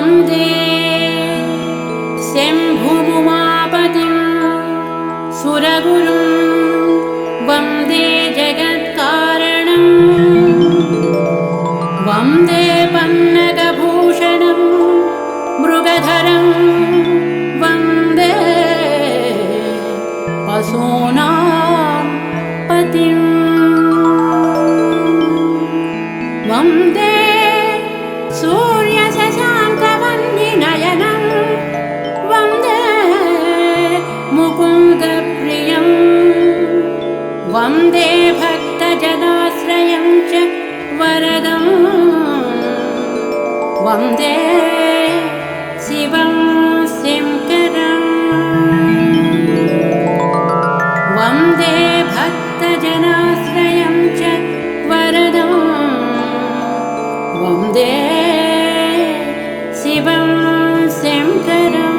वन्दे शम्भुमुमापतिं सुरगुरुं वन्दे जगत्कारणं वन्दे पन्नगभूषणं मृगधरं वन्दे पशूनां पतिं वन्दे सूर्यशशाङ्कवह्निनयनं वन्दे मुकुन्दप्रियं वन्दे भक्तजनाश्रयं च वरदं वन्दे शिवं शङ्करं वन्दे भक्तजनाश्रयं च वरदं वन्दे शिवं शङ्करं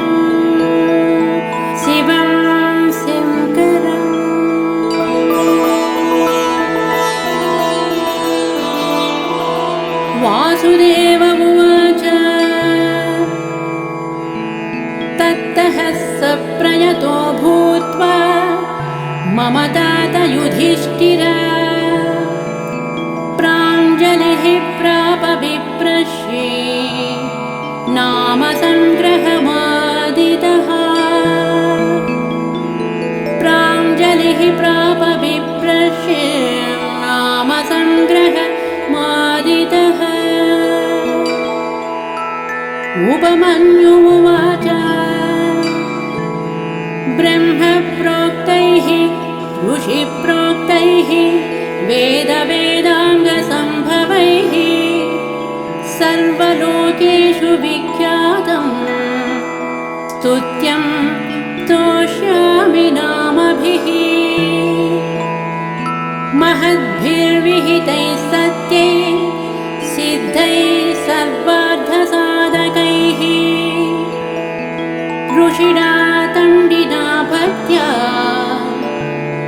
शिवं शङ्करम् वासुदेव उवाच ततः स प्रयतो भूत्वा मम तात युधिष्ठिरः प्राञ्जलिः प्राप विप्रश्ये नाम संग्रहमादितः प्राञ्जलिः प्राप विप्रश्ये नाम संग्रहमादितः उपमन्युमुवाच ब्रह्मप्रोक्तैः ऋषिप्रोक्तैः वेदवेदाङ्गसम्भवैः सर्वलोकेषु विख्यातं स्तुत्यं स्तोष्यामि नामभिः महद्भिर्विहितैः सत्यैः सिद्धैः सर्वार्थसाधकैः ऋषिणा तण्डिना भक्त्या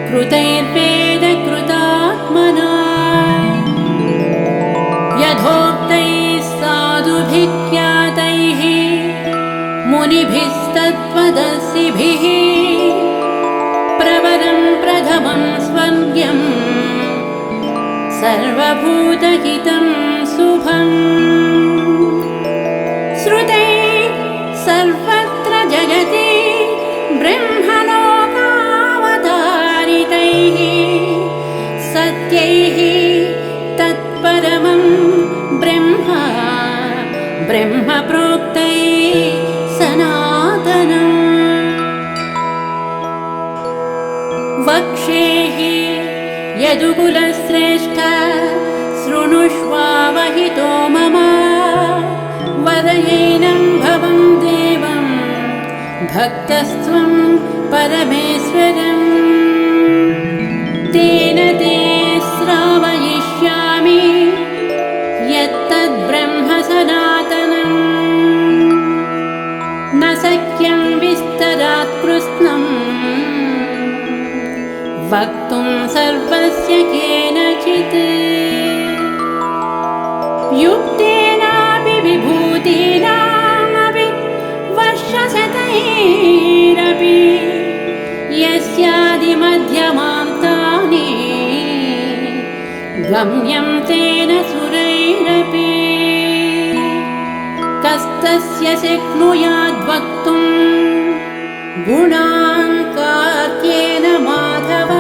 कृतैर्वेदकृतात्मना यथोक्तैः साधुभिख्यातैः मुनिभिस्तत्त्वदर्शिभिः प्रवरं प्रथमं स्वर्ग्यं सर्वभूतहितं शुभम् श्रुतैः सर्वत्र जगति ब्रह्मलोकावतारितैः सत्यैः तत्परमं ब्रह्म प्रोक्तैः सनातनम् वक्ष्ये यदुकुलश्रेष्ठ शृणुष्वावहितो मम वरयेनं भवं देवं भक्तस्त्वं परमेश्वरम् तेन ते श्रावयिष्यामि यत्तद्ब्रह्म सनातनम् न शक्यं विस्तरात् कृत्स्नम् वक्तुं सर्वस्य केनचित् युक्तेनापि विभूतीनामपि वर्षशतैरपि यस्यादिमध्यमान्तानि गम्यं तेन सुरैरपि कस्तस्य शक्नुयाद्वक्तुं गुणान् कार्त्येन माधव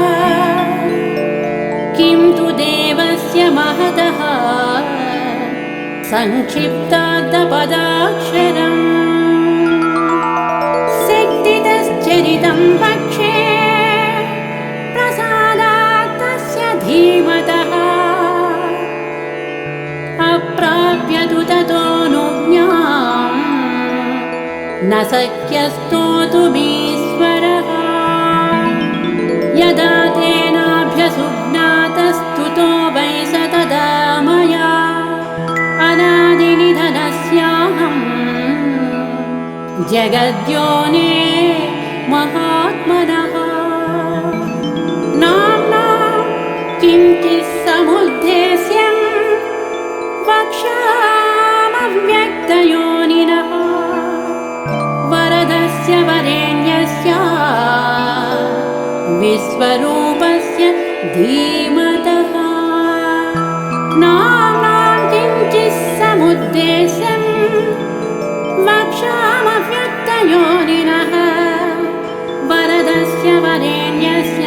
किं तु देवस्य महतः संक्षिप्तार्थपदाक्षरम् शक्तितश्चरितं वक्ष्ये प्रसादात् तस्य धीमतः अप्राप्य तु ततोऽनुज्ञां न शक्यस्तोतुमीश्वरः यदा तेनाभ्यसुज्ञातस्तुतो वै स तदा मया अनादिनिधनस्याहं जगद्योने महात्मनः नाम्ना किञ्चित् समुद्देश्यं वक्ष्याम्यव्यक्तयोनिनः धीमतः नाम्नां किञ्चित् समुद्देश्यं वक्ष्यामव्यक्तयोनिनः वरदस्य वरेण्यस्य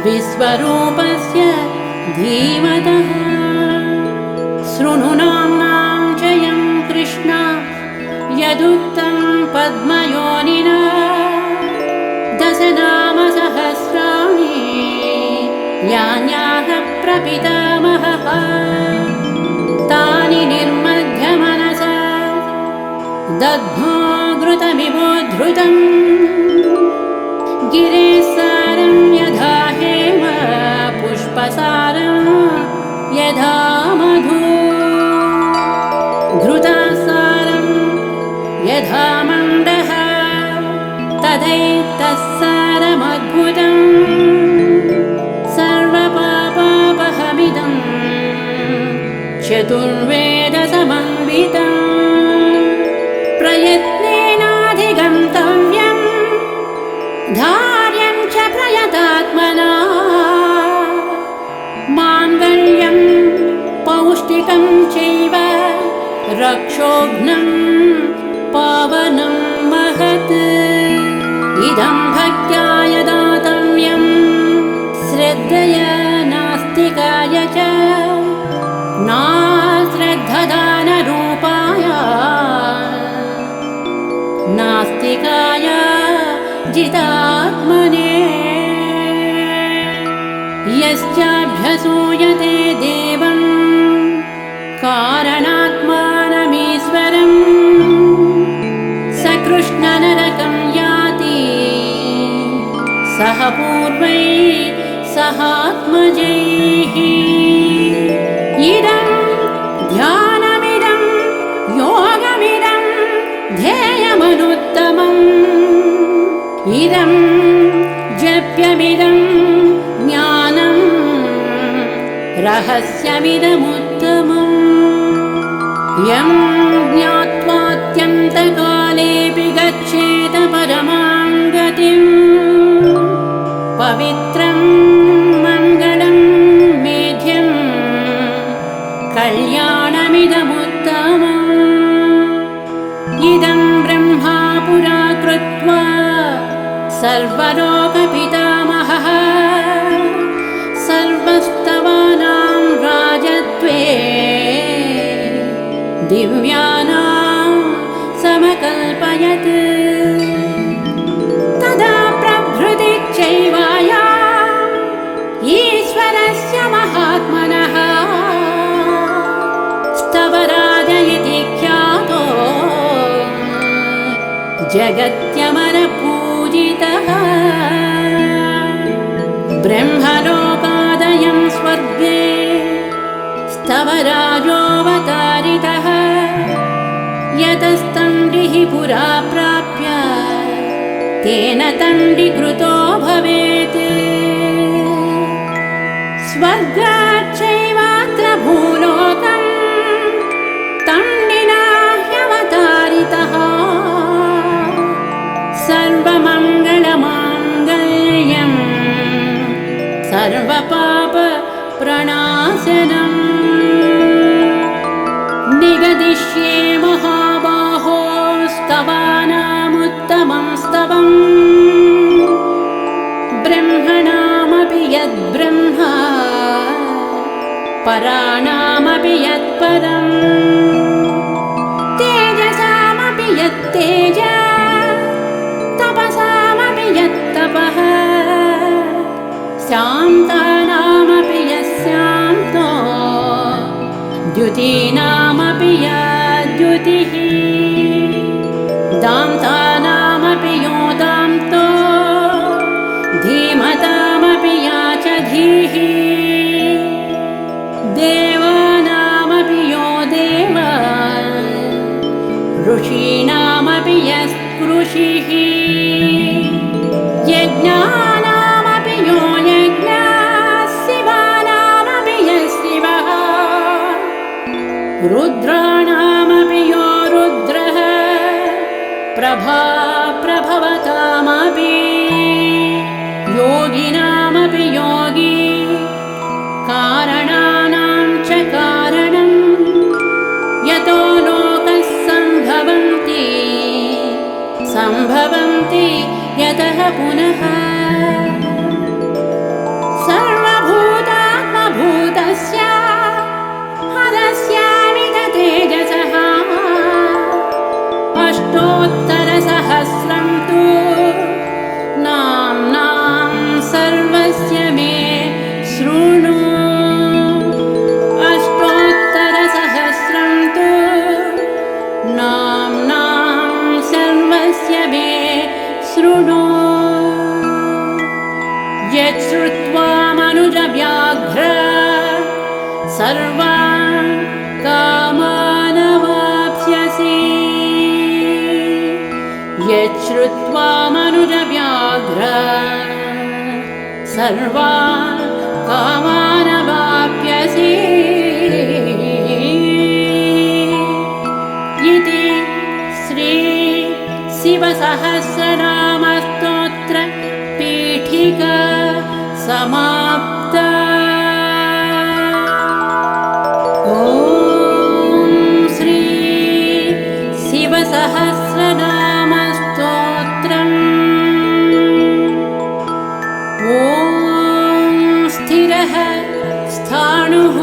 विश्वरूपस्य धीमतः शृणु नाम्नां जयं कृष्ण यदुक्तं पद्मयोनिना दशनामसहस्राणि यान्याः प्रपितामहः तानि निर्मध्य मनसा दद्मो घृतमिवोद्धृतं गिरेसारं यथा हेम पुष्पसारं यथा मधु घृतासारं यथा मण्डः तदैतत्सारमद्भुतम् सर्वपापापहमिदं चतुर्वेदसमन्वितं प्रयत्नेनाधिगन्तव्यं धार्यं च प्रयतात्मना माङ्गल्यं पौष्टिकं चैव रक्षोघ्नं पावनं महत् इदं भक्त्याय दातव्यं श्रद्धया नास्तिकाय च नाश्रद्धदानरूपाय नास्तिकाय जितात्मने यश्चाभ्यसूयते देवं कारणात्मानमीश्वरं स कृष्णनरकं याति सह पूर्वैः सहात्मजैः इदं ध्यानमिदं योगमिदं ध्येयमनुत्तमम् इदं जप्यमिदं ज्ञानं रहस्यमिदमुत्तमम् यं ज्ञात्वात्यन्तकालेऽपि गच्छेत परमां गतिं पवित्रं मङ्गलं मेध्यं कल्याणमिदमुत्तमम् इदं ब्रह्मा पुरा कृत्वा सर्वलोकपितामहः सर्वस्तवानां राजत्वे दिव्यानां समकल्पयत् तदा प्रभृति चैवाया ईश्वरस्य महात्मनः स्तवराज इति ख्यातो जगत्यमरपूजितः ब्रह्मलोकादयं स्वर्गे स्तवराजोऽवतारितः यतस्तण्डिः पुरा प्राप्य तेन तण्डीकृतो भवेत् स्वर्गाच्चैवात्र भूलोकं तण्डिना ह्यवतारितः सर्वमङ्गलमाङ्गल्यं सर्वपापप्रणाशनम् निगदिष्ये महाबाहो स्तवानामुत्तमं स्तवम् ब्रह्मणामपि यद्ब्रह्मा पराणामपि यत्परम् तेजसामपि यत्तेज तपसामपि यत्तपः शान्तानामपि यस्शान्तो द्युतीनामपि यद्युतिः दान्तानामपि यो दान्तो धीमतामपि या च धीः देवानामपि यो देव ऋषीणामपि यस्कृषिः यज्ञानामपि यो यज्ञः शिवानामपि यः शिवः भवति यतः पुनः सर्वभूतात्मभूतस्य हरस्यामित तेजसः अष्टोत्तरसहस्रं तु नाम्नां सर्वस्य मे शृणु अष्टोत्तरसहस्रं तु नाम्नां सर्वस्य मे शृणु यच्छ्रुत्वा मनुजव्याघ्र सर्वान् कामानवाप्स्यसि यच्छ्रुत्वा मनुजव्याघ्र सर्वान् कामानवाप्स्यसि इति श्री शिवसहस्रनामस्तोत्र पीठिका समाप्ता। ॐ श्री शिवसहस्रनामस्तोत्रम्। ॐ स्थिरः स्थाणुः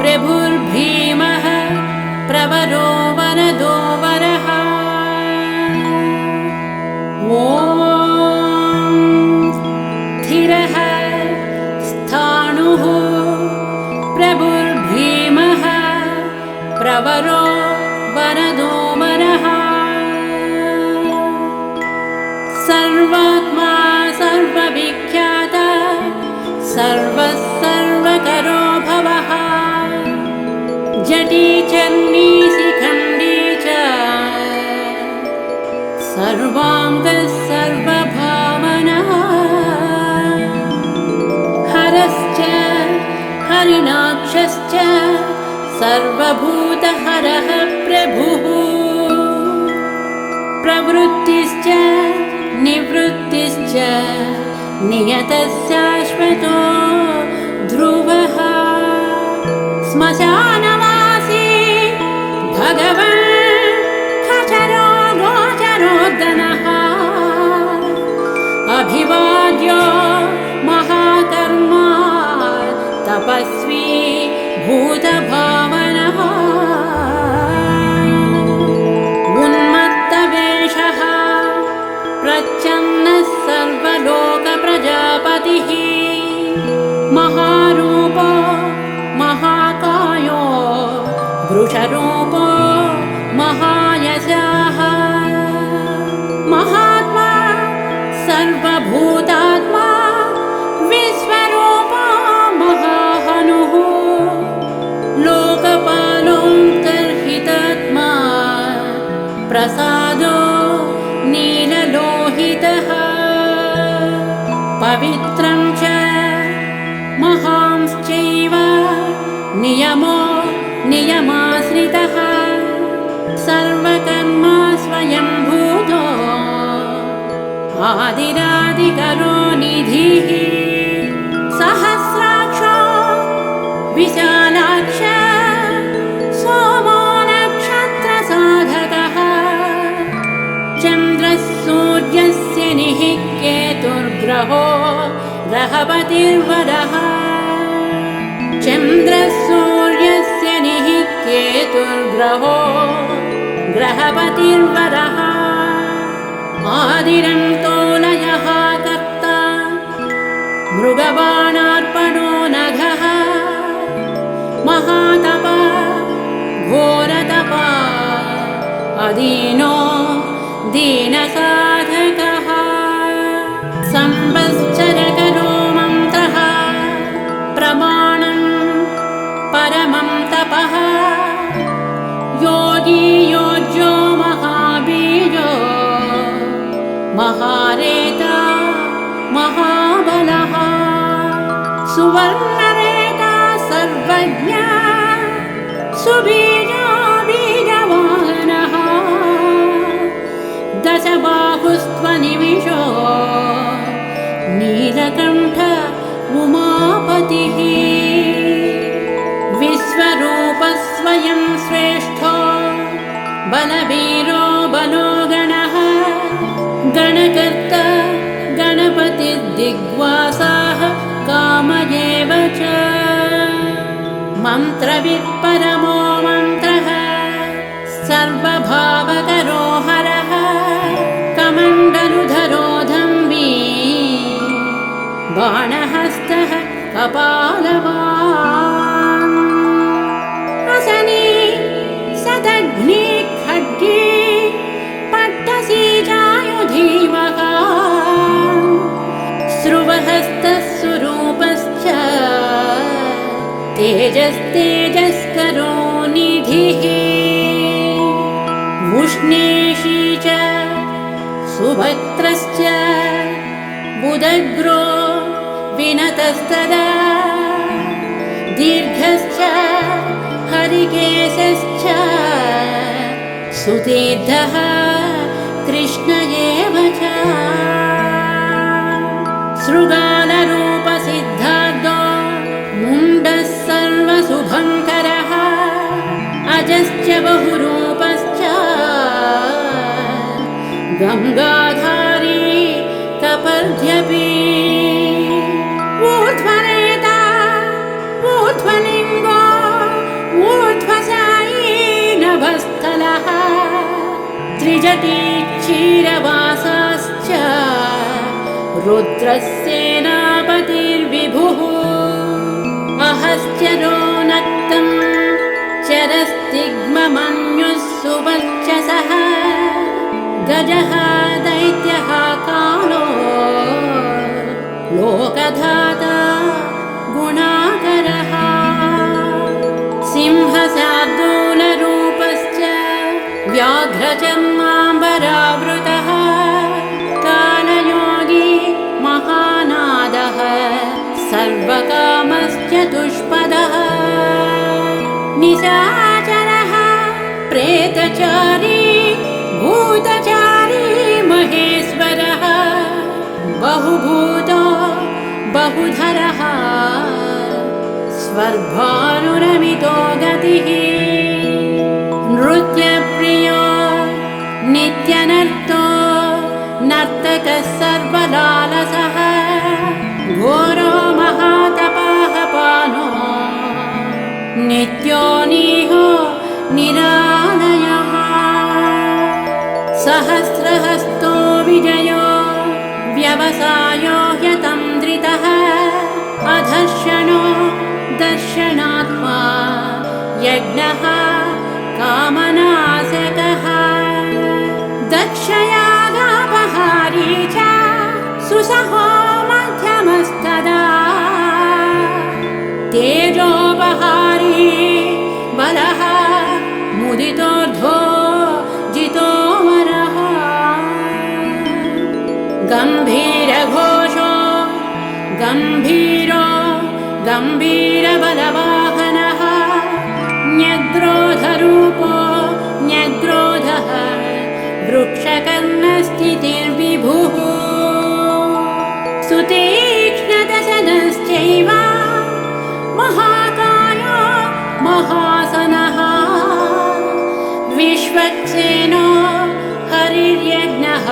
प्रभुर्भीमः प्रवरो वरदो वरः। ॐ स्थिरः स्थाणुः प्रभुर्भीमः प्रवरो वरदो वरः। सर्वात्मा सर्वविख्यात सर्वः सर्वकरो भवः जटी चर्मी शिखण्डी च सर्वाङ्गः सर्वभावनः हरश्च हरिणाक्षश्च सर्वभूतहरः प्रभुः प्रवृत्तिश्च निवृत्तिश्च नियतः शाश्वतो ध्रुवः श्मशानवासी भगवान् खचरो गोचरोद्दनः अभिवाद्यो महाकर्मा तपस्वी भूतभावनः उन्मत्तवेषः प्रच्छन्नः सर्वलोकप्रजापतिः महारूपो महाकायो वृषरूपो महायशः महात्मा सर्वभूतात्मा विश्वरूपो महाहनुः लोकपालोऽन्तर्हितात्मा प्रसादो नीललोहितः पवित्रं च महांश्चैव नियमो नियमाश्रितः सर्वकर्मा स्वयंभूतो आदिरादिकरो निधिः सहस्राक्षो विशालाक्ष सोमो नक्षत्रसाधकः चन्द्रः सूर्यस्य निः केतुर्ग्रहो ग्रहपतिर्वरः चन्द्रः सूर्यस्य निः केतुर्ग्रहो ग्रहपतिर्वरः आदिरन्तो लयः कर्ता मृगबाणार्पणो नघः महातपा घोरतपा अदीनो दीनसाधकः संवत्सरकरो मन्त्रः प्रमाणं परमं तपः योगी योज्यो महाबीजो महारेता महाबलः सुवर्णरेता सर्वज्ञ सुबीजो बीजवाहनः दशबाहुस्त्वनिमिषो नीलकण्ठ उमापतिः विश्वरूपस्वयं श्रेष्ठो बलवीरो बलो गणः परमो मन्त्रः सर्वभावकरो हरः कमण्डलुधरो धम्बी बाणहस्तः कपालवान् असने सदग्नि खड्गे पट्टसीजायुधीमः स्रुवहस्तः सुरूपश्च तेजस्तेजस्करो निधिः उष्णेशी च सुभक्त्रश्च बुदग्रो विनतस्तदा दीर्घश्च हरिकेशश्च सुतीर्थः कृष्ण एव च शृगालरूपसिद्धार्धो मुण्डः सर्वशुभङ्करः अजश्च बहुरूपश्च गङ्गाधारी कपर्ध्यपि ऊर्ध्वरेता ऊर्ध्वलिङ्गो ऊर्ध्वशायी नभस्थलः त्रिजटी क्षीरवासाश्च रुद्रस्येनापतिर्विभुः अहस्यरो नक्तं चरस्तिग्ममन्युः सुवर्चसः गजः दैत्यः कालो लोकधाता गुणाकरः सिंहशार्दूलरूपश्च व्याघ्रचर्माम्बरावृतः कालयोगी महानादः सर्वकामश्चतुष्पदः निशाचरः प्रेतचारी भूतचारी महेश्वरः बहुभूतो बहुधरः स्वर्भानुरमितो गतिः नृत्यप्रियो नित्यनर्तो नर्तकः सर्वलालसः घोरो महातपः पानो नित्यो निहो निरालयः सहस्रहस्तो विजयो व्यवसायो ह्यतन्द्रितः अधर्षणो दर्शनात्मा यज्ञः कामनाशकः दक्षयागापहारी च सुसहो मध्यमस्तदा तेजोपहारी बलः मुदितोर्ध्वो जितोमरः गम्भीरघोषो गम्भीरो गम्भीरबलवाहनः न्यग्रोधरूपो न्यग्रोधः वृक्षकर्णस्थितिर्विभुः सुतीक्ष्णदशनश्चैव महाकायो महासनः विश्वक्सेनो हरिर्यज्ञः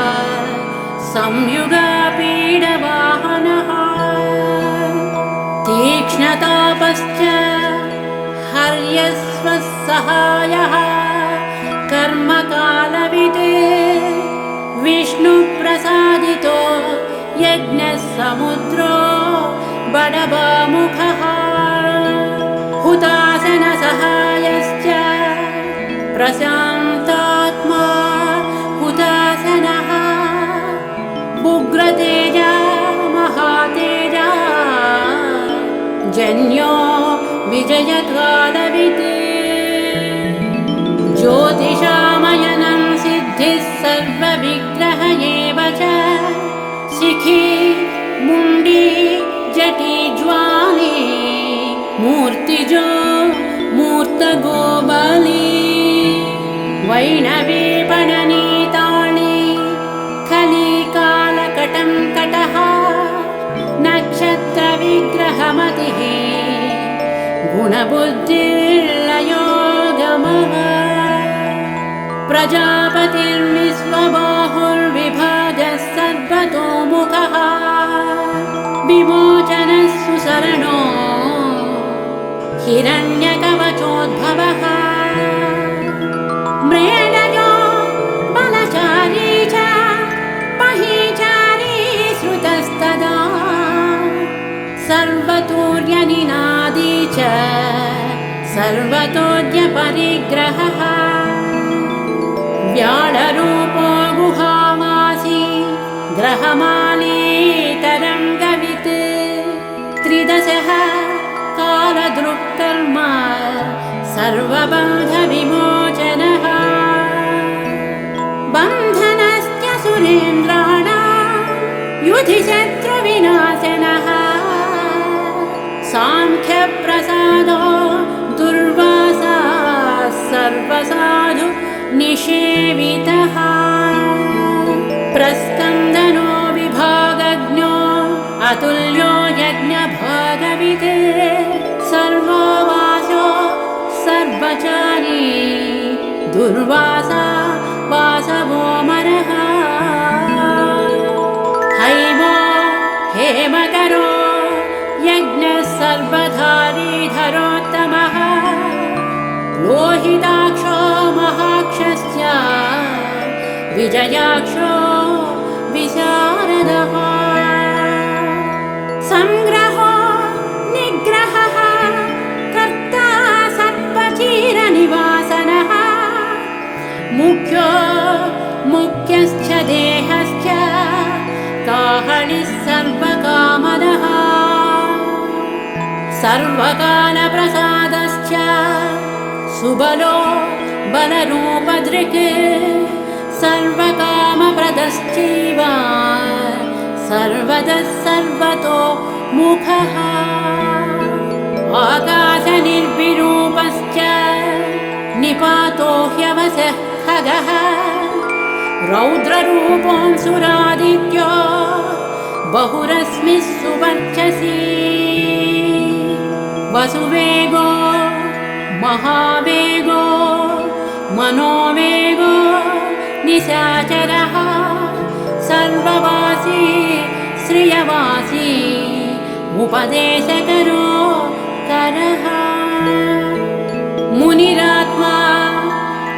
संयुगपीडवाहनः तीक्ष्णतापश्च हर्यस्वसहायः कर्मकालवित् विष्णुप्रसादितो यज्ञः समुद्रो बडबामुखः हुतासनसहायश्च प्रशान्तात्मा हुतासनः उग्रतेजा महातेजा जन्यो विजयकालवित् ज्योतिषामयनं सिद्धिः सर्वविग्रह एव च शिखी मुण्डी जटी ज्वाली मूर्तिजो मूर्तगोबली वैणवी पणनीताणि खलीकालकटं कटः नक्षत्रविग्रहमतिः गुणबुद्धिर्लयो गमः प्रजापतिर्विश्वबाहुर्विभाजः सर्वतोमुखः विमोचनः सुशरणो हिरण्यकवचोद्भवः सर्वतोर्यनिनादी च सर्वतोर्यपरिग्रहः व्याळरूपो गुहावासी ग्रहमालीतरङ्गवित् त्रिदशः कालदृक्कर्म सर्वबन्धविमोचनः बन्धनस्य सुरेन्द्राणां युधिशत्रुविनाशनः साङ्ख्यप्रसादो दुर्वासा सर्वसाधु निषेवितः प्रस्कन्दनो विभागज्ञो अतुल्यो यज्ञभागवित् सर्ववासो सर्वचारी दुर्वासा वासवोमरः हैमो हेमकरो यज्ञः सर्वधारीधरोत्तमः लोहिताक्षो महाक्षस्य विजयाक्षो विशारदः संग्रहो निग्रहः कर्ता सर्वचीरनिवासनः मुख्यश्च देहश्च काहलिः सर्वकामदः सर्वकालप्रसादश्च सुबलो बलरूपदृक् सर्वकामप्रदश्चैव सर्वतः सर्वतो मुखः आकाशनिर्विरूपश्च निपातो ह्यवसः खगः रौद्ररूपोऽंशुरादित्यो बहुरश्मिः सुवर्चसी वसुवेगो महावेगो मनोवेगो निशाचरः सर्ववासी श्रियवासी उपदेशकरो करः मुनिरात्मा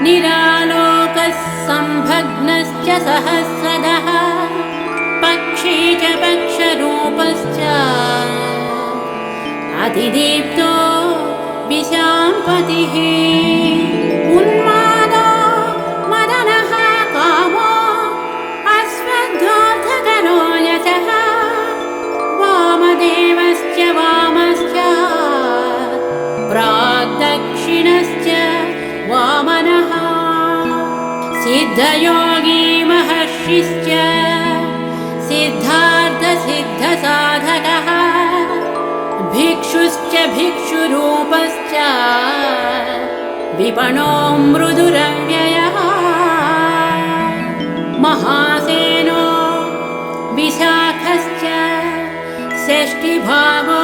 निरालोकः संभग्नश्च सहस्रदः पक्षी च पक्षरूपश्च अतिदीप्तो विशाम्पतिः उन्मादो मदनः कामो अश्वद्धोऽर्थकरो यशः वामदेवश्च वामश्च प्राग्दक्षिणश्च वामनः सिद्धयोगी महर्षिश्च सिद्धार्थसिद्धसाधकः भिक्षुश्च भिक्षुरूपश्च विपणो मृदुरव्ययः महासेनो विशाखश्च षष्ठिभागो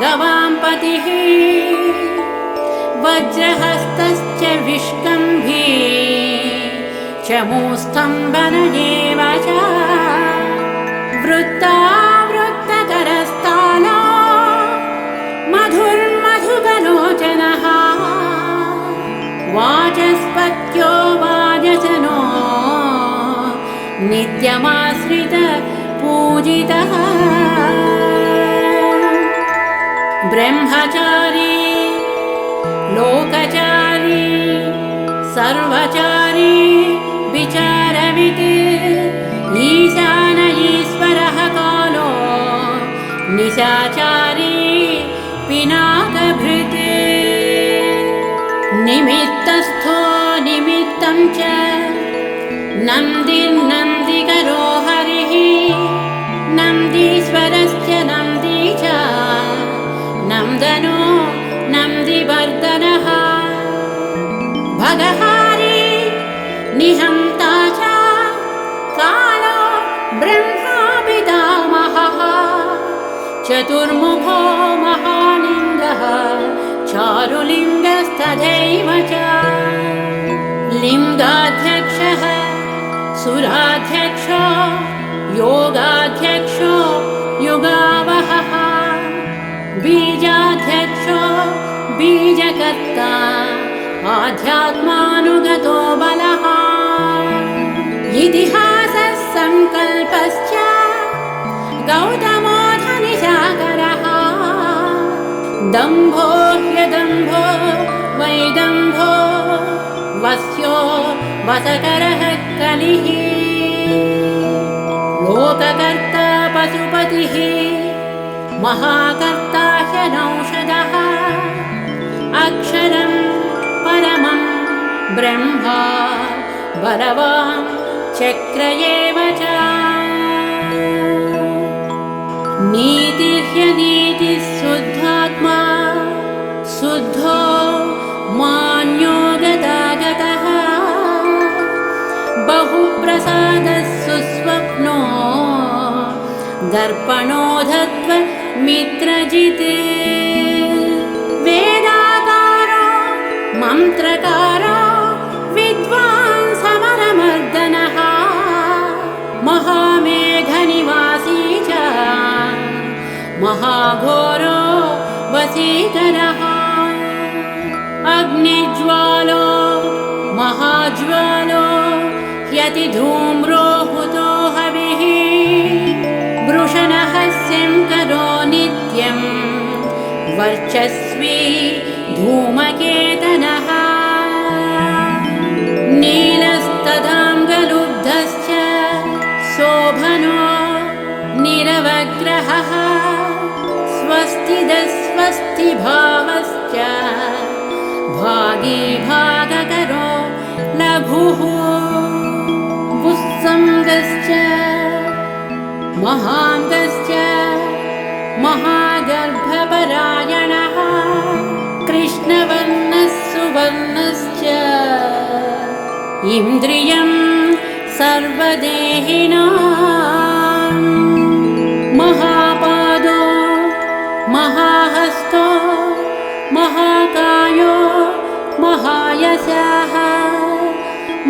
गवाम्पतिः वज्रहस्तश्च विष्कम्भी चमूस्तम्भन एव च वृत्तावृत्तकरस्तालो मधुर्मधुकलोचनः वाचस्पत्यो वाजसनो नित्यमाश्रित पूजितः ब्रह्मचारी लोकचारी सर्वचारी विचारवित् ईशान ईश्वरः कालो निशाचारी पिनाकभृत् निमित्तस्थो निमित्तं च नन्दिर्नन्दिकरो हरिः नन्दीश्वरश्च नन्दी च नन्दनो नन्दिवर्धनः भगहारी निहन्ता च कालो ब्रह्मा पितामहः चतुर्मुखो महालिङ्गः चारुलिङ्गस्तथैव च लिङ्गाध्यक्षः सुराध्यक्षो योगाध्यक्षो युगावहः बीजाध्यक्षो बीजकर्ता आध्यात्मानुगतो बलः इतिहासः संकल्पश्च गौतमो धनिशाकरः दम्भो ह्यदम्भो वैदम्भो वस्यो वसकरः कलिः लोककर्ता पशुपतिः महाकर्ता ह्यनौषधः अक्षरं परमं ब्रह्मा बलवान् चक्र एव च नीतिर्ह्यनीतिः शुद्धात्मा शुद्धो मान्यो गतागतः बहुप्रसादः सुस्वप्नो दर्पणोधत्व मित्रजिते वेदाकारो मन्त्रकारो विद्वान् समरमर्दनः महामेघनिवासी च महाघोरो वशीकरः अग्निज्वालो महाज्वालो ह्यतिधूम्रो हुतो हविः वृषणः शङ्करो नित्यं वर्चस्वी धूमकेतनः नीलस्तदाङ्गलुब्धश्च शोभनो निरवग्रहः स्वस्तिदस्वस्तिभावश्च भागी भागकरो लघुः उत्सङ्गश्च महाङ्गश्च महागर्भपरायणः कृष्णवर्णः सुवर्णश्च इन्द्रियं सर्वदेहिनां महापादो महाहस्तो महाकायो महायशः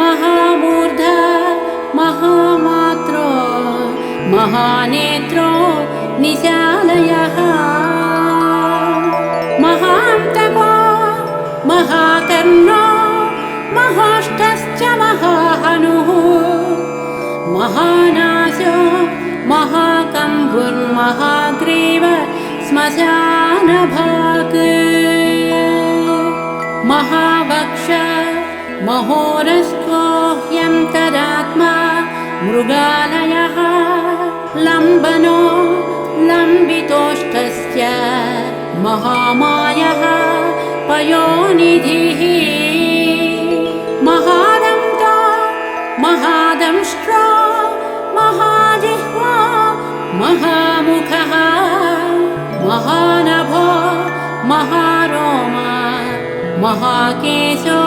महामूर्धा महामात्रो महानेत्रो निशालयः महान्तको महाकर्णो महाष्टश्च महाहनुः महानाशो महाकम्बुर्महाग्रीव श्मशानभाग महावक्ष महोरस्को ह्यन्तरात्मा मृगालयः लम्बनो लम्बितोष्टस्य महामायः पयोनिधिः महादन्तो महादंष्ट्रो महाजिह्वा महामुखः महानभो महारोमा महाकेशो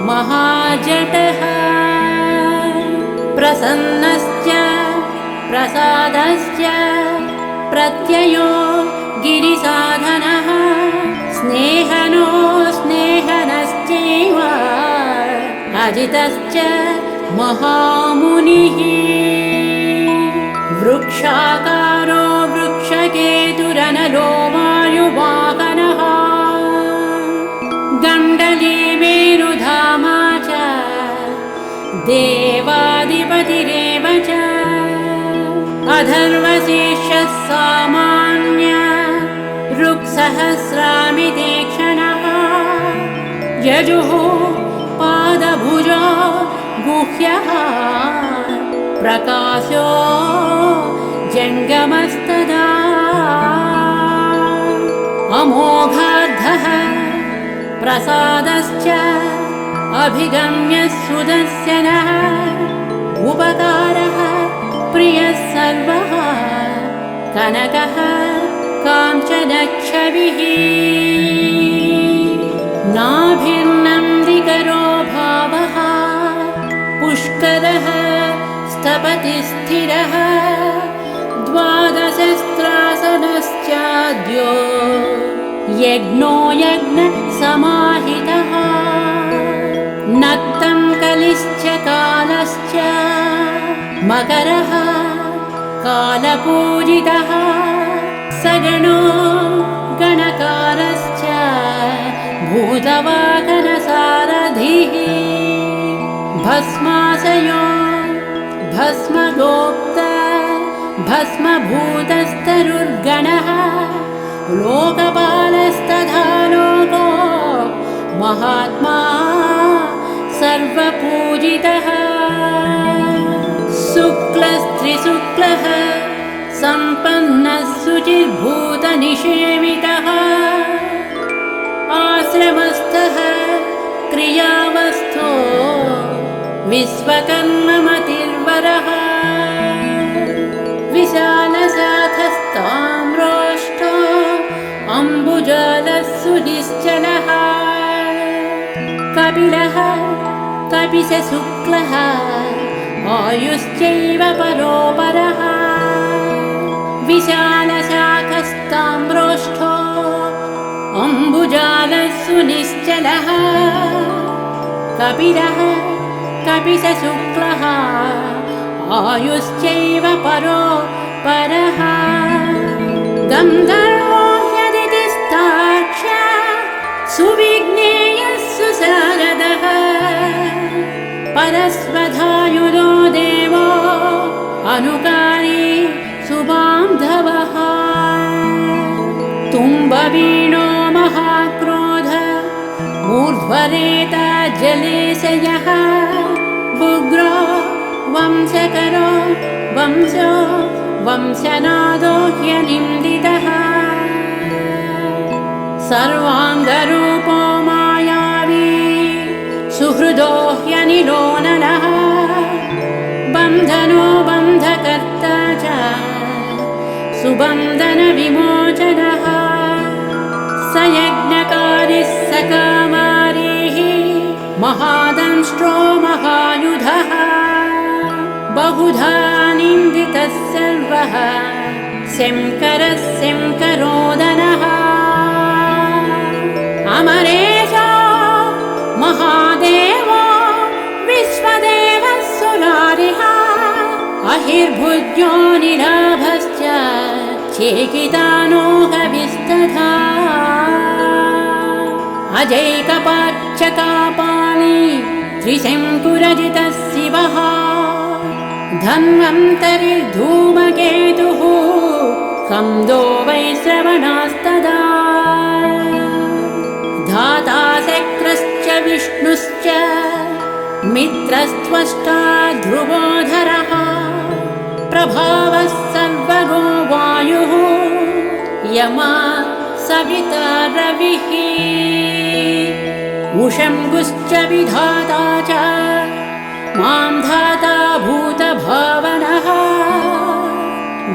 महाजटः प्रसन्नश्च प्रसादश्च प्रत्ययो गिरिसाधनः स्नेहनो स्नेहनश्चैव अजितश्च महामुनिः वृक्षाकारो वृक्षकेतुरनलो वायुवाहनः गण्डली वेणुधामा च देवाधिपतिरेव च अथर्वशीर्षः सामान्य ऋक्सहस्रामितीक्ष्णः यजुः पादभुजो गुह्यः प्रकाशो जङ्गमस्तदा अमोघार्धः प्रसादश्च अभिगम्य सुदर्शनः उपकारः प्रियः सर्वः कनकः काञ्चनच्छविः नाभिर्नन्दिकरो भावः पुष्करः स्थपति स्थिरः द्वादशस्त्रासनश्चाद्यो यज्ञो यज्ञसमाहितः नक्तं कलिश्च कालश्च मकरः कालपूजितः सगणो गणकारश्च भूतवाहनसारथिः भस्माशयो भस्मगोप्ता भस्मभूतस्तरुर्गणः लोकपालः महात्मा सर्वपूजितः शुक्लस्त्रिशुक्लः सम्पन्नः शुचिर्भूतनिषेवितः आश्रमस्थः क्रियावस्थो विश्वकर्ममतिर्वरः विशालशाखस्ताम्रोष्ठो अम्बुजालः सुनिश्चलः कपिलः कपिशशुक्लः आयुश्चैव परोपरः विशालशाखस्ताम्रोष्ठो अम्बुजालः सुनिश्चलः कपिलः कपिशशुक्लः आयुश्चैव परोपरः गन्धर्वो ह्यदितिस्ताक्ष सुविज्ञेयः सुशारदः परस्वधायुधो देवो अनुकारी सुबान्धवः तुम्बवीणो महाक्रोध मूर्ध्वरेता जलेशयः उग्रो वंशकरो वंशो वंशनादो ह्यनिन्दितः सर्वाङ्गरूपो मायावी सुहृदो ह्यनिलो नलः बन्धनो बन्धकर्ता च सुबन्धनविमोचनः स यज्ञकारिः सकामारिः महादंष्ट्रो महायुधः बहुधा निन्दितः सर्वः शङ्करः शङ्करोदनः अमरेशो महादेवो विश्वदेवः सुरारिः अहिर्भुज्यो निराभश्च चेकितानोहविस्तथा अजैकपाच्चकापाणि त्रिशङ्कुरजितः शिवः धन्वन्तरिर्धूमकेतुः कन्दो वैश्रवणास्तदा धाता शक्रश्च विष्णुश्च मित्रस्त्वष्टा ध्रुवोधरः प्रभावः सर्वगो वायुः यमा सविता रविः उषङ्गुश्च विधाता च मां धाता भूतभावनः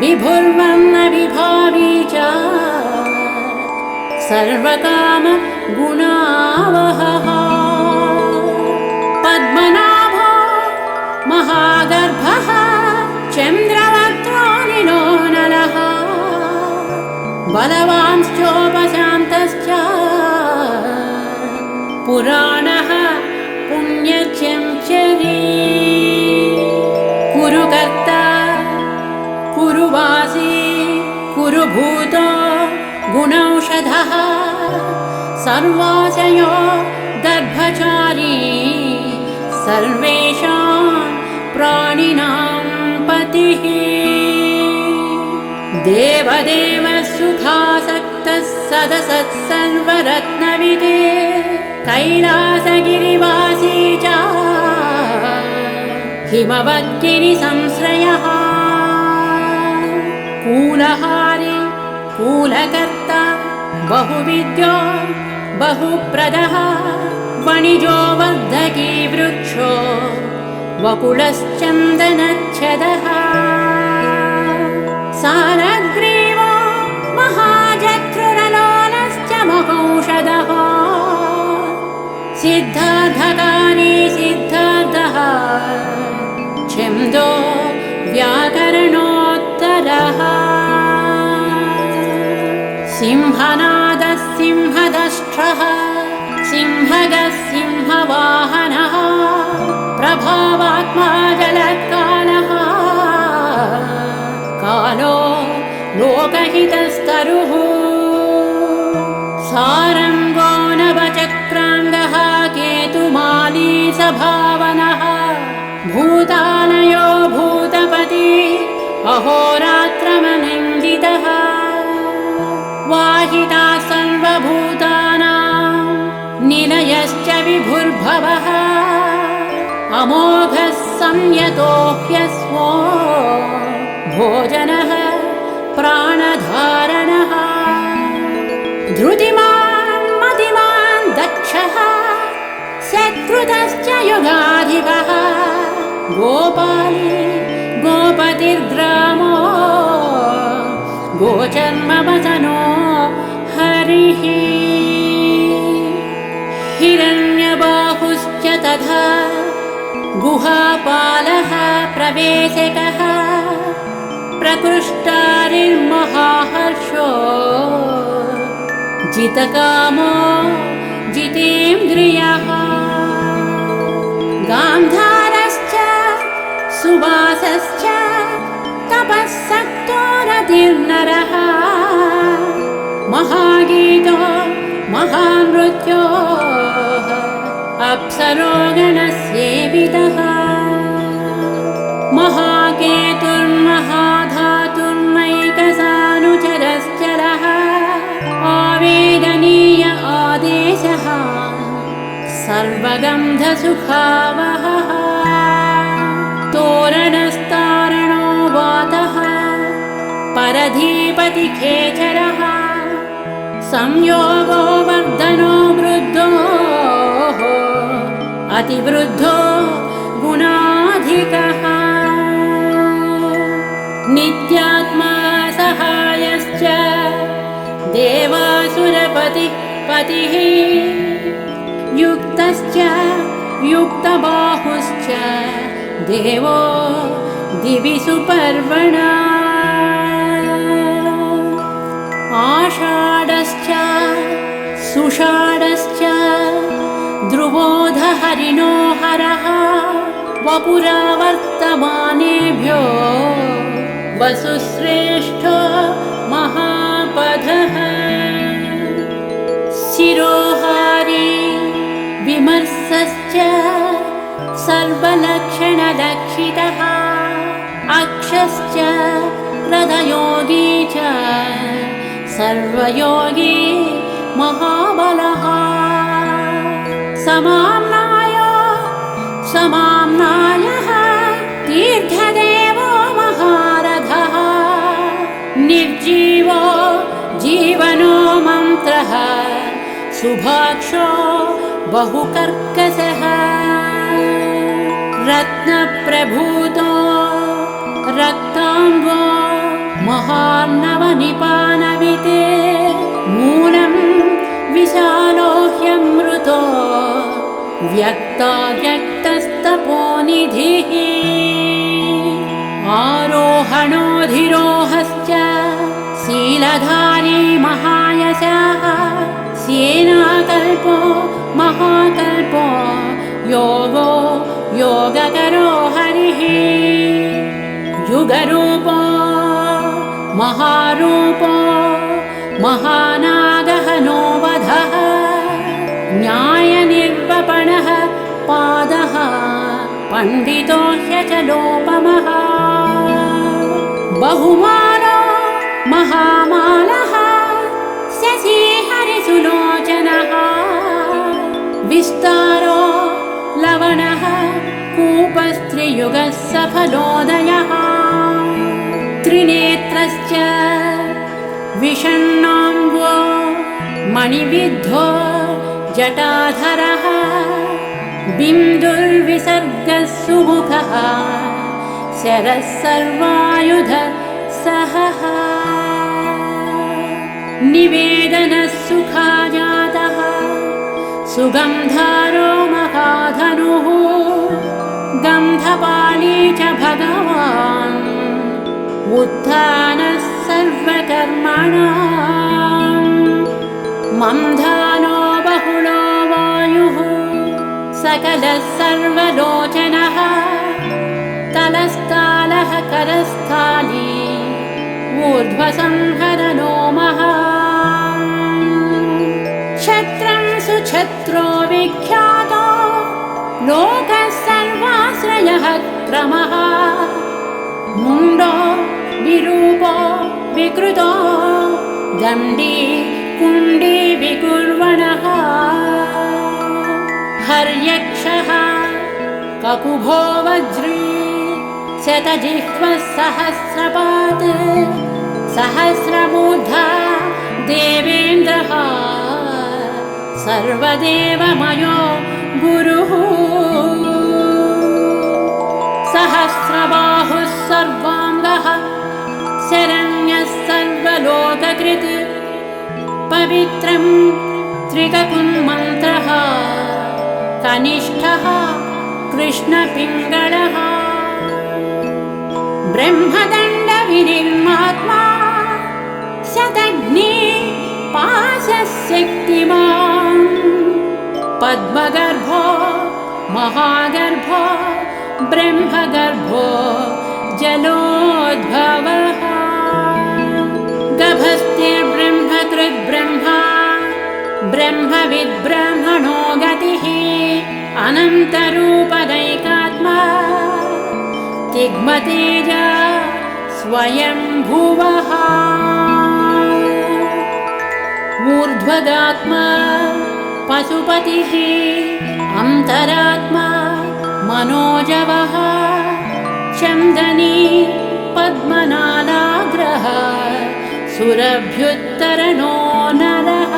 विभुर्वन्नविभावी च सर्वकामगुणावहः पद्मनाभो महागर्भः चन्द्रवक्त्रो निलो नलः बलवांश्चोपशान्तश्च पुराणः पुण्यचञ्चरी कुरुकर्ता कुरुवासी कुरुभूतो गुणौषधः सर्वाशयो गर्भचारी सर्वेषां प्राणिनां पतिः देवदेव सुखासक्तः सदसत् सर्वरत्नविदे कैलासगिरिवासी च हिमवद्गिरिसंश्रयः कूलहारी कूलकर्ता बहुविद्यो बहुप्रदः वणिजो वर्धकी वृक्षो वकुलश्चन्दनच्छदः सारग्रीवो महाजक्रुरलोलश्च महौषधः सिद्धार्थकारी सिद्धार्थः छन्दो व्याकरणोत्तरः सिंहनादः सिंहदष्ट्रः सिंहगः सिंहवाहनः प्रभावात्मा जलत्कालः कालो लोकहितस्तरुः सारङ्गो नवचक्राङ्गः केतुमाली सभावनः भूतालयो भूतपति अहोरात्रमनन्दितः वाहिता सर्वभूतानां विनयश्च विभुर्भवः अमोघः संयतो ह्यस्वो भोजनः प्राणधारणः धृतिमान् मतिमान् दक्षः सत्कृतश्च युगाधिपः गोपाली गोपतिर्ग्रामो गोचर्मवसनो हरिः हिरण्यबाहुश्च तथा गुहापालः प्रवेशकः प्रकृष्टारिर्महाहर्षो जितकामो जितेन्द्रियः गान्धारश्च सुवासश्च तपःसक्तो रतिर्नरः महागीतो महानृत्यो अप्सरोगणसेवितः महाकेतुर्महाधातुर्मैकसानुचरश्चरः आवेदनीय आदेशः सर्वगन्धसुखावहः तोरणस्तारणो वातः परधीपतिखेचरः संयोगो वर्धनो वृद्धो अतिवृद्धो गुणाधिकः नित्यात्मा सहायश्च देवासुरपतिः युक्तश्च युक्तबाहुश्च देवो दिवि सुपर्वणा आषाढश्च सुषाढश्च ध्रुवोधहरिणो हरः वपुरावर्तमानेभ्यो वसुश्रेष्ठो महापधः शिरोहारी विमर्शश्च सर्वलक्षणलक्षितः अक्षश्च हृदयोगी च सर्वयोगी महाबलः समाम्नायः तीर्थदेवो महारथः निर्जीवो जीवनो मन्त्रः शुभाक्षो बहुकर्कशः रत्नप्रभूतो रक्ताङ्गो महार्णवनिपानविते मूलं विशालो ह्यमृतो व्यक्ताव्यक्तस्तपोनिधिः आरोहणोऽधिरोहश्च शीलधारी महायशः सेनाकल्पो महाकल्पो योगो योगकरो हरिः युगरूपो महारूपो महानागहनो वधः न्यायनिर्वपणः पादः पण्डितो ह्यचलोपमः बहुमानो महामालः शशिहरिसुलोचनः विस्तारो लवणः कूपस्त्रियुगः सफलोदयः त्रिनेत्रश्च विषण्णाङ्गो मणिविद्धो जटाधरः बिन्दुर्विसर्गः सुमुखः शरः सर्वायुध सहः निवेदनः सुखाजातः सुगन्धारो महाधनुः गन्धपाली च भगवान् उत्थानः सर्वकर्मणाम् मन्धानो बहुलो वायुः सकलः सर्वलोचनः तलस्तालः करस्थाली ऊर्ध्वसंहरनो महान् क्षत्रं सुक्षत्रो विख्यातो लोकः सर्वाश्रयः क्रमः मुण्डो विरूपो विकृतो दण्डी कुण्डी विकुर्वणः प्रहर्यक्षः ककुभो वज्री शतजिह्वः सहस्रपात् सहस्रमूर्धा देवेन्द्रः सर्वदेवमयो गुरुः सहस्रबाहुः सर्वाङ्गः शरण्यः सर्वलोककृत् पवित्रं त्रिककुन्मन्त्रः कनिष्ठः कृष्णपिङ्गळः ब्रह्मदण्डविनिर्मात्मा शतघ्नी पाशशक्तिमान् पद्मगर्भो महागर्भो ब्रह्मगर्भो जलोद्भवः गभस्तिर्ब्रह्मकृद्ब्रह्मा ब्रह्मविद्ब्रह्मणो गतिः अनन्तरूपदैकात्मा तिग्मतेज स्वयंभुवः ऊर्ध्वगात्मा पशुपतिः अन्तरात्मा मनोजवः चन्दनी पद्मनालाग्रः सुरभ्युत्तरणो नरः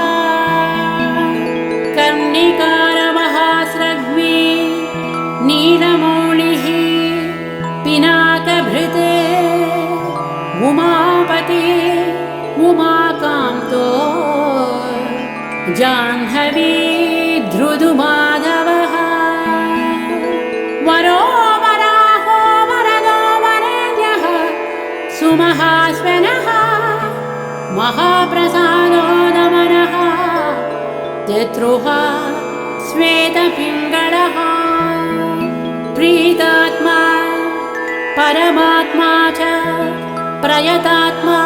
कर्णिकारमहास्रग्वी नीलमौलिः पिनाकभृत् उमापति उमाकान्तो जाह्नवी धृदुमाधवः वरो वराहो वरदो वरेण्यः सुमहाश्वनः महाप्रसादो दमनः चतुः श्वेतपिङ्गळः प्रीतात्मा परमात्मा च प्रयतात्मा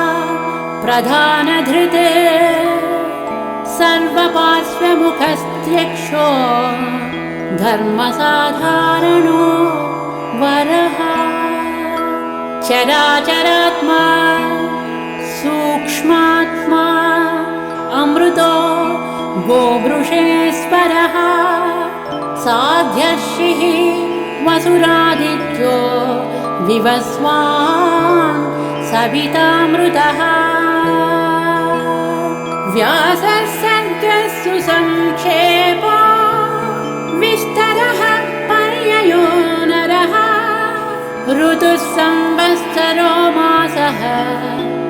प्रधानधृत् सर्वपार्श्वमुखस्त्यक्षो धर्मसाधारणो वरः चराचरात्मा सूक्ष्मात्मा अमृतो गोवृषेश्वरः साध्यर्षिः वसुरादित्यो विवस्वान् सवितामृतः व्यासः सर्गः सुसंक्षेपो विस्तरः पर्ययो नरः ऋतुः संवत्सरो मासः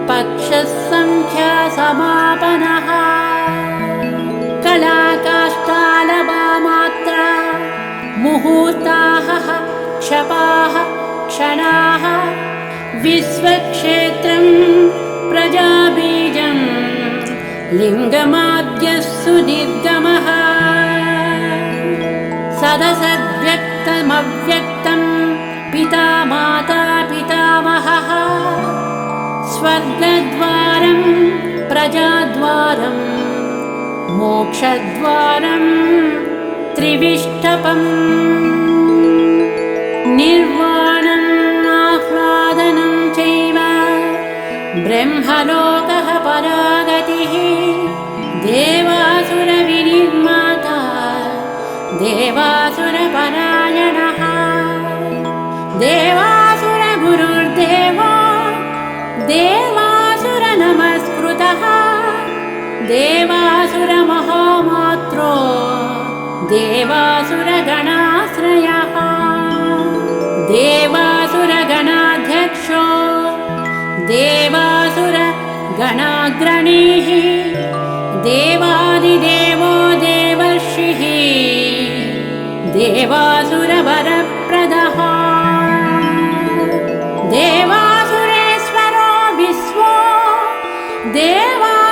पक्षः संख्या समापनः कलाकाष्ठालवामात्रा मुहूर्ताः क्षपाः क्षणाः विश्वक्षेत्रं प्रजाबीजं लिङ्गमाद्यः सुनिर्गमः सदसद्व्यक्तमव्यक्तं पिता माता पितामहः स्वर्गद्वारं प्रजाद्वारं मोक्षद्वारं त्रिविष्टपम् निर्वाणम् आह्लादनं चैव ब्रह्मलोकः परागतिः देवासुरविनिर्माता देवासुरपरायणः देवासुरगुरुर्देवो देवासुरनमस्कृतः देवासुरमहामात्रो देवासुरगणाश्रयः देवासुरगणाध्यक्षो देवासुरगणाग्रणीः देवादिदेवो देवर्षिः देवासुरवरप्रदः देवासुरेश्वरो विश्वो देवासुरमहेश्वरः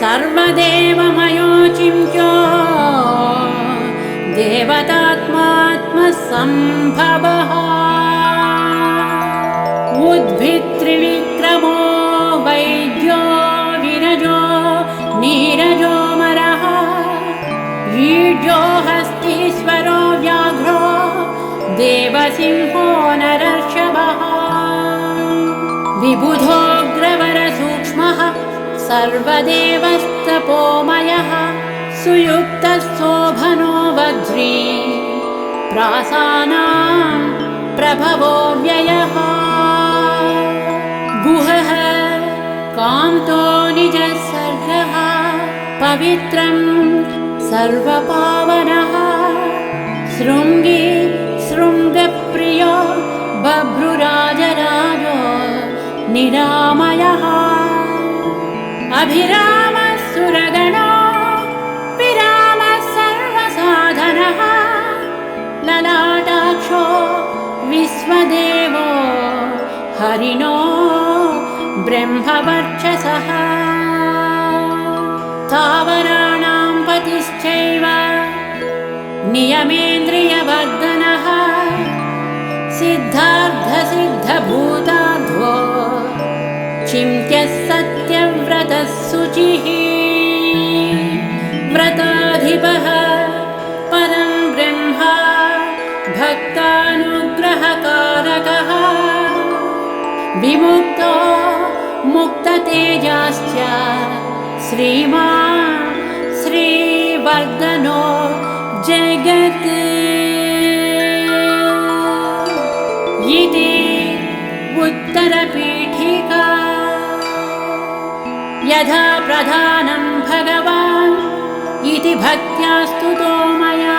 सर्वदेवमयो चिन्त्यो देवतात्मात्मसम्भवः उद्भित्रिविक्रमो वैद्यो विरजो नीरजोमरः ईड्यो हस्तीश्वरो व्याघ्रो देवसिंहो नरर्षभः विबुधोऽग्रवरसूक्ष्मः सर्वदेवस्तपोमयः सुयुक्तशोभनो वज्री प्रासानां प्रभवो व्ययः गुहः कान्तो निजसर्गः पवित्रं सर्वपावनः शृङ्गी शृङ्गप्रियो बभ्रुराजराजो निरामयः अभिरामः सुरगणो विरामः सर्वसाधनः ललाटाक्षो विश्वदेवो हरिणो ब्रह्मवर्चसः स्थावराणां पतिश्चैव नियमेन्द्रियवर्धनः सिद्धार्थसिद्धभूतार्थो चिन्त्यः सत्यव्रतः शुचिः व्रताधिपः परं ब्रह्म भक्तानुग्रहकारकः विमुक्तो मुक्ततेजाश्च श्रीमान् श्रीवर्धनो जगत् इति उत्तरपीठिका यथा प्रधानं भगवान् इति भक्त्या स्तुतो मया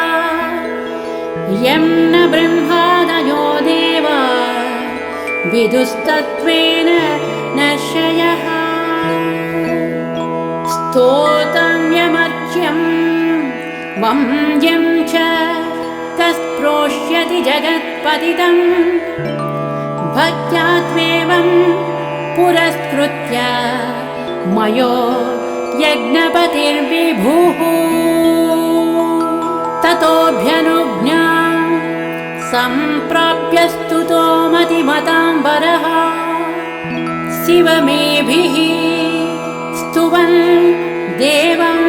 यं न ब्रह्मादयो देवा विदुस्तत्त्वेन नश्ययः स्तोतव्यमर्च्यं वन्द्यं च तत्प्रोष्यति जगत्पतितं भक्त्या त्वेवं पुरस्कृत्य मयो यज्ञपतिर्विभुः ततोऽभ्यनुज्ञां सम्प्राप्य स्तुतो मतिमताम्बरः शिवमेभिः स्तुवन् देवं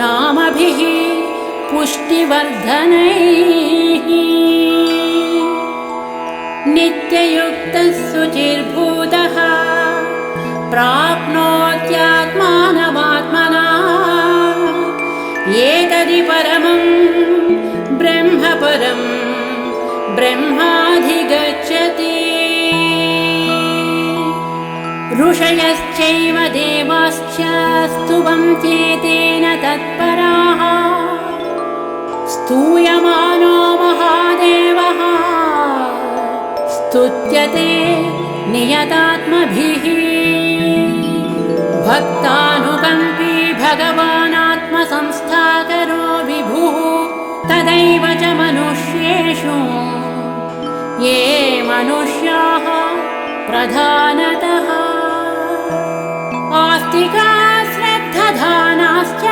नामभिः पुष्टिवर्धनैः नित्ययुक्तः शुचिर्भूतः प्राप्नोत्यात्मानमात्मना एतदि परमं ब्रह्मपरं ब्रह्माधिगच्छति ऋषयश्चैव देवाश्च स्तुवन्त्येतेन तत्पराः स्तूयमानो महादेवः स्तुत्यते नियतात्मभिः भक्तानुकम्पी भगवानात्मसंस्थाकरो विभुः तदैव च मनुष्येषु ये मनुष्याः प्रधानतः आस्तिका श्रद्धधानाश्च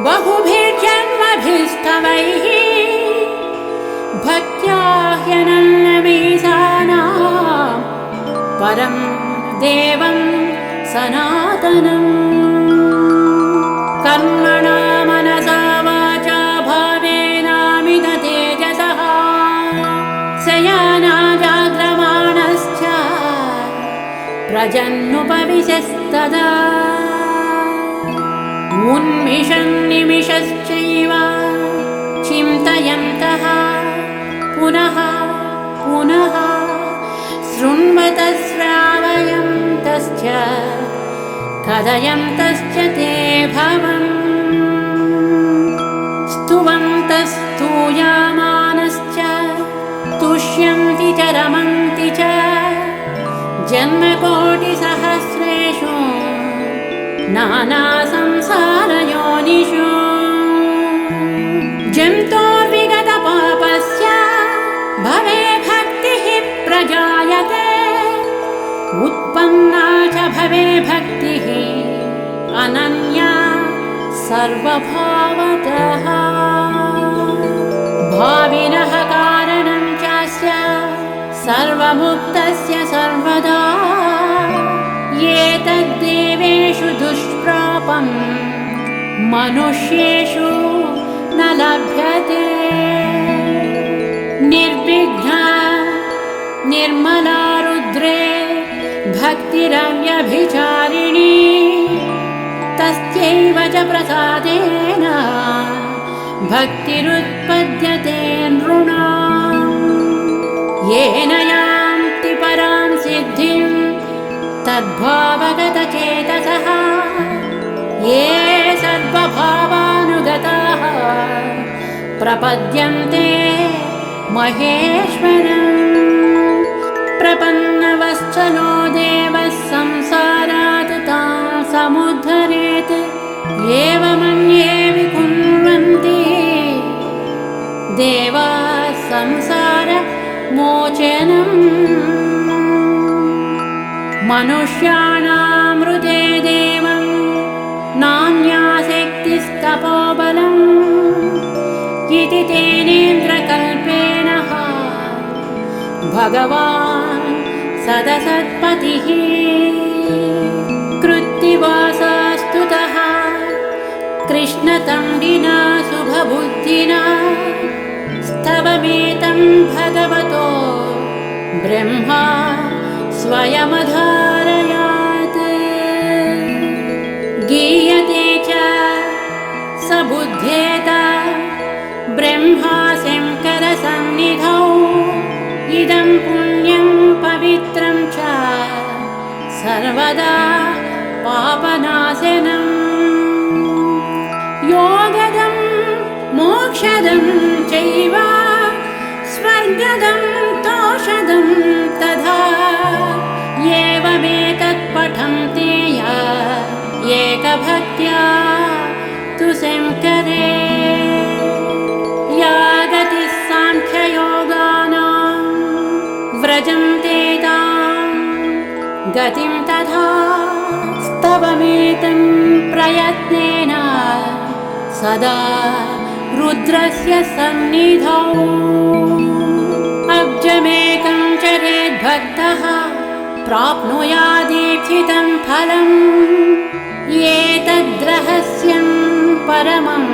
बहुभिर्जन्मभिस्तवैः भक्त्या ह्यनन्यमीशानां परं देवं सनातनम् कर्मणा मनसा वाचा भावेनामित तेजसः शयाना जाग्रमाणश्च प्रजन्नुपविशस्तदा उन्मिषन् निमिषश्चैव चिन्तयन्तः पुनः पुनः शृण्वतः श्रावयन्तश्च कथयन्तश्च ते भवम् स्तुवन्तस्तूयमानश्च तुष्यन्ति च रमन्ति च जन्मकोटिसहस्रेषु नानासंसारयोनिषु जन्तोर्विगतपापस्य भवे भक्तिः प्रजायते उत्पन्ना च भवे भक्तिः अनन्या सर्वभावतः भाविनः कारणं चास्य सर्वमुक्तस्य सर्वदा एतद्देवेषु दुष्प्रापं मनुष्येषु न लभ्यते निर्विघ्ना निर्मला रुद्रे भक्तिरव्यभिचारिणी तस्यैव च प्रसादेन भक्तिरुत्पद्यते नृणाम्। येन यान्ति परां सिद्धिं तद्भावगतचेतसः ये सर्वभावानुगताः प्रपद्यन्ते महेश्वरम्। प्रपन्नवश्चलो देवः संसारात् तां समुद्धरेत् एवमन्ये विकुर्वन्ति देवाः संसारमोचनम्। मनुष्याणां हृदे देवं नान्याशक्तिस्तपोबलम् इति तेनेन्द्रकल्पेन भगवान् सदसत्पतिः। कृत्तिवासास्तुतः कृष्णतण्डिना शुभबुद्धिना स्तवमेतं भगवतो ब्रह्मा स्वयमधारयात्। गीयते च स बुद्धेत ब्रह्मा शङ्करसन्निधौ इदं पुण्यं पवित्रं च सर्वदा पापनाशनम्। योगदं मोक्षदं चैव स्वर्गदं तोषदं तथा एवमेतत् पठन्ते एकभक्त्या तु शङ्करे। या गतिः साङ्ख्ययोगानां व्रजन्ते तां गतिं तथा स्तवमेतं प्रयत्नेन सदा रुद्रस्य सन्निधौ। अब्जमेकं चरेद्भक्तः प्राप्नुयादीप्सितं फलम् एतद्रहस्यं परमं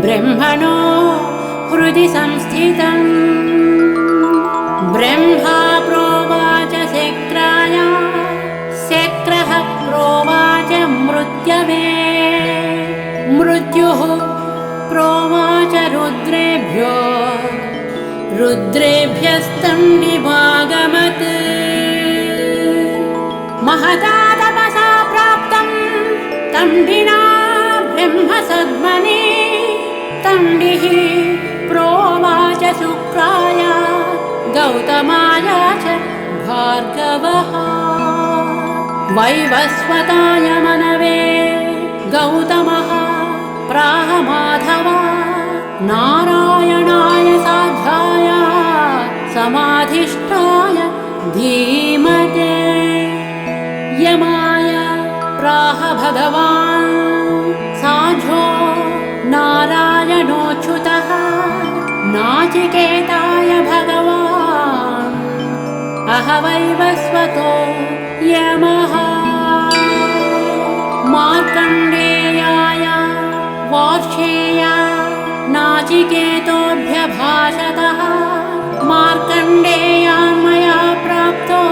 ब्रह्मणो हृदि संस्थितम्। ब्रह्मा प्रोवाच शक्राय शक्रः प्रोवाच मृत्यवे मृत्युः प्रोवाच रुद्रेभ्यो रुद्रेभ्यस्तण्डिवागमत्। महता तपसा प्राप्तं तण्डिना ब्रह्मसद्मने तण्डिः प्रोवाच शुक्राय गौतमाय च भार्गवः। वैवस्वताय मनवे गौतमः प्राह माधव नारायणाय साध्याय समाधिष्ठाय धीमते। यमाय प्राह भगवान् साध्यो नारायणोच्युतः नाचिकेताय भगवान् अहवैवस्वतो यमः। मार्कण्डेयाय वार्ष्णेय नाचिकेतोऽभ्यभाषतः मार्कण्डेयां मया प्राप्तो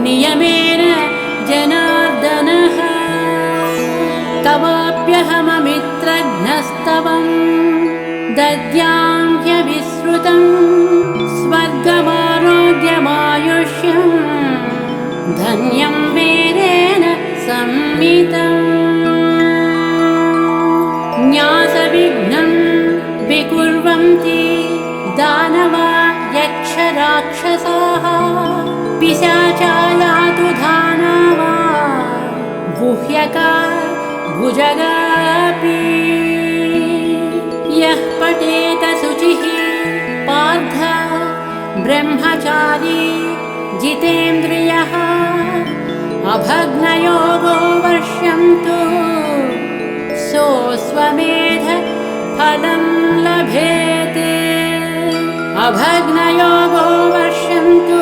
नियमेन जनार्दनः। तवाप्यहममित्रघ्नस्तवं दद्यां ह्यविश्रुतं स्वर्गमारोग्यमायुष्यं धन्यं वेदेन संमितम्। न्यासविघ्नं विकुर्वन्ति दानवा यक्षराक्षसाः पिशाचायातु धानवा गुह्यका भुजगापि। यः पठेत शुचिः पार्थ ब्रह्मचारी जितेन्द्रियः अभग्नयोगो वर्ष्यन्तु सोऽस्वमेध फलं लभेत्। अभग्नयोगो वर्ष्यन्तु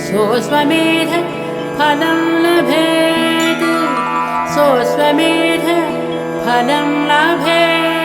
सोऽस्वमेध फलं लभेत् सोऽस्वमेध फलं लभेत्।